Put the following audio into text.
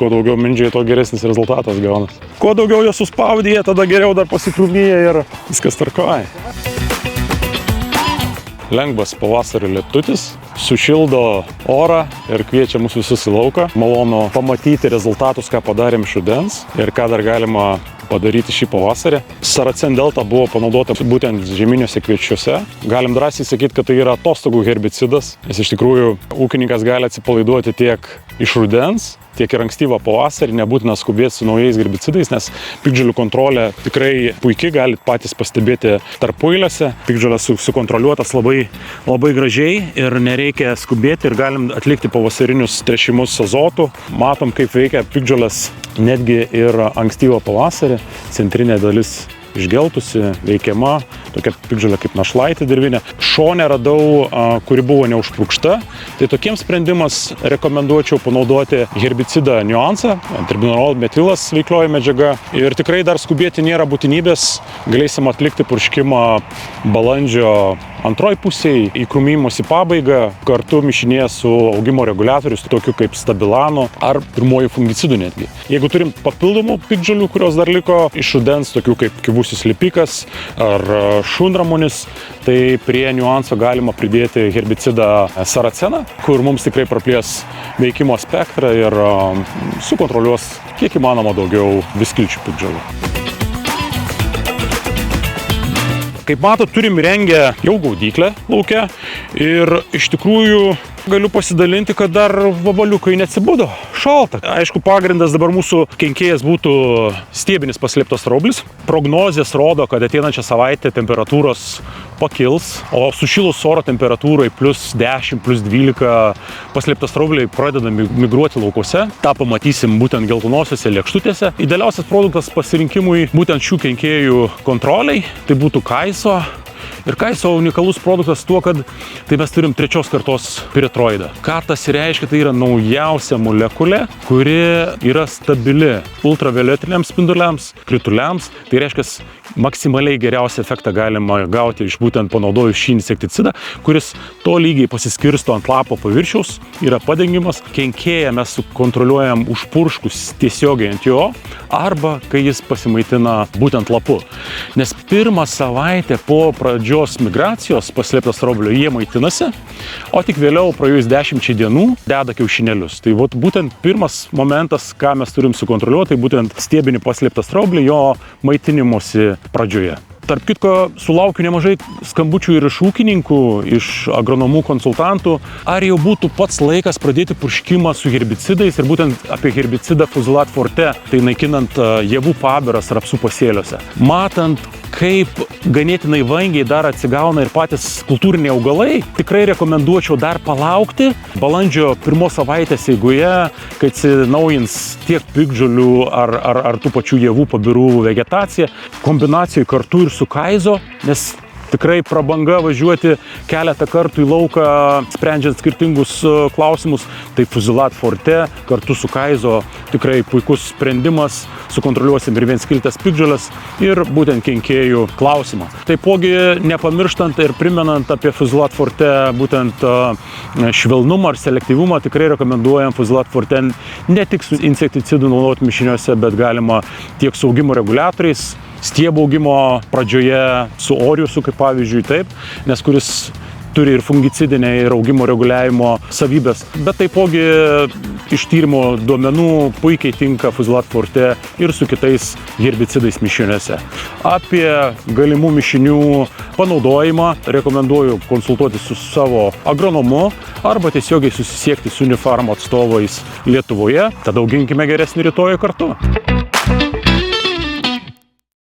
kuo daugiau mindžiai, tuo geresnis rezultatas gaunas. Kuo daugiau jo suspaudė, tada geriau dar pasikrūmyje ir viskas tvarkoja. Lengvas pavasario lietutis, sušildo orą ir kviečia mus visus į lauką. Malonu pamatyti rezultatus, ką padarėm iš rudens ir ką dar galima padaryti šį pavasarį. Saracen Delta buvo panaudota būtent žieminiuose kviečiuose. Galim drąsiai sakyti, kad tai yra atostogų herbicidas, nes iš tikrųjų ūkininkas gali atsipalaiduoti tiek iš rudens, tiek ir ankstyvą pavasarį, nebūtina skubėti su naujais herbicidais, nes piktžolių kontrolė tikrai puikiai, galit patys pastebėti tarpueiliuose. Piktžolės sukontroliuotas labai gražiai ir nereikia skubėti ir galim atlikti pavasarinius tręšimus azotu. Matom, kaip veikia piktžolės netgi ir ankstyvą pavasarį. Centrinė dalis išgeltusi, veikiama, tokia piktžolė kaip našlaitė dirvinė. Šone radau, kuri buvo neužprūkšta. Tai tokiems sprendimas rekomenduočiau panaudoti herbicidą niuansą, tribinarol metilas veiklioji medžiaga. Ir tikrai dar skubėti nėra būtinybės. Galėsim atlikti purškimą balandžio antroj pusėj, įkrūmimus į pabaigą, kartu mišinėje su augimo reguliatorius, tokiu kaip stabilano ar pirmojų fungicidų netgi. Jeigu turim papildomų piktžolių, kurios dar liko iš rudens, tokių kaip kivusis lipikas ar šunramunis, tai prie niuanso galima pridėti herbicidą Saraceną, kur mums tikrai praplės veikimo spektrą ir sukontroliuos kiek įmanoma daugiau viskilčių piktžolių. Kaip matot, turim įrengę jau gaudyklę lauke ir iš tikrųjų galiu pasidalinti, kad dar vabaliukai neatsibudo. Šalta. Aišku, pagrindas dabar mūsų kenkėjas būtų stiebinis paslėptas straublis. Prognozės rodo, kad ateinančią savaitę temperatūros pakils, o sušilus oro temperatūrai +10, +12 paslėptas straubliai pradeda migruoti laukuose. Ta pamatysim būtent geltonosiose lėkštutėse. Idealiausias produktas pasirinkimui būtent šių kenkėjų kontroliai, tai būtų Kaiso. Ir Kaiso unikalus produktas tuo, kad tai mes turim 3 kartos piretroidą. Ką tas reiškia, tai yra naujausia molekulė, kuri yra stabili ultravioletiniams spinduliams, krituliams. Tai reiškia, maksimaliai geriausią efektą galima gauti iš būtent panaudojus šį insekticidą, kuris to lygiai pasiskirsto ant lapo paviršiaus, yra padengimas. Kenkėją mes sukontroliuojam užpurškus tiesiogiai ant jo, arba kai jis pasimaitina būtent lapu. Nes pirmą savaitę po pradžios migracijos paslėptas straublio jie maitinasi, o tik vėliau praėjus 10 dienų deda kiaušinėlius. Tai būtent pirmas momentas, ką mes turim sukontroliuoti, tai būtent stiebinį paslėptą straublį jo maitinimosi pradžioje. Tarp kitko, sulaukiu nemažai skambučių ir iš ūkininkų, iš agronomų konsultantų, ar jau būtų pats laikas pradėti purškimą su herbicidais ir būtent apie herbicidą Fusilat Forte, tai naikinant javų pabiras rapsų pasėliuose. Matant, kaip ganėtinai vangiai dar atsigauna ir patys kultūriniai augalai, tikrai rekomenduočiau dar palaukti. Balandžio 1 savaitės eigoje, kai atsinaujins tiek piktžolių ar tų pačių javų pabirų vegetacija, kombinacijai kartu ir su Kaizo, nes tikrai prabanga važiuoti keletą kartų į lauką, sprendžiant skirtingus klausimus. Tai Fusilat Forte kartu su Kaizo tikrai puikus sprendimas. Sukontroliuosim ir vienskiltės piktžolės ir būtent kenkėjų klausimą. Taipogi nepamirštant ir primenant apie Fusilat Forte būtent švelnumą ar selektyvumą, tikrai rekomenduojam Fusilat Forte ne tik su insekticidų naudoti mišiniuose, bet galima tiek su augimo reguliatoriais, stiebų augimo pradžioje su oriusu, kaip pavyzdžiui, taip, nes kuris turi ir fungicidinę, ir augimo reguliavimo savybės, bet taipogi iš tyrimo duomenų puikiai tinka Fusilat Forte ir su kitais herbicidais mišiniuose. Apie galimų mišinių panaudojimą rekomenduoju konsultuoti su savo agronomu arba tiesiogiai susisiekti su Unifarm atstovais Lietuvoje. Tada auginkime geresnį rytojų kartu.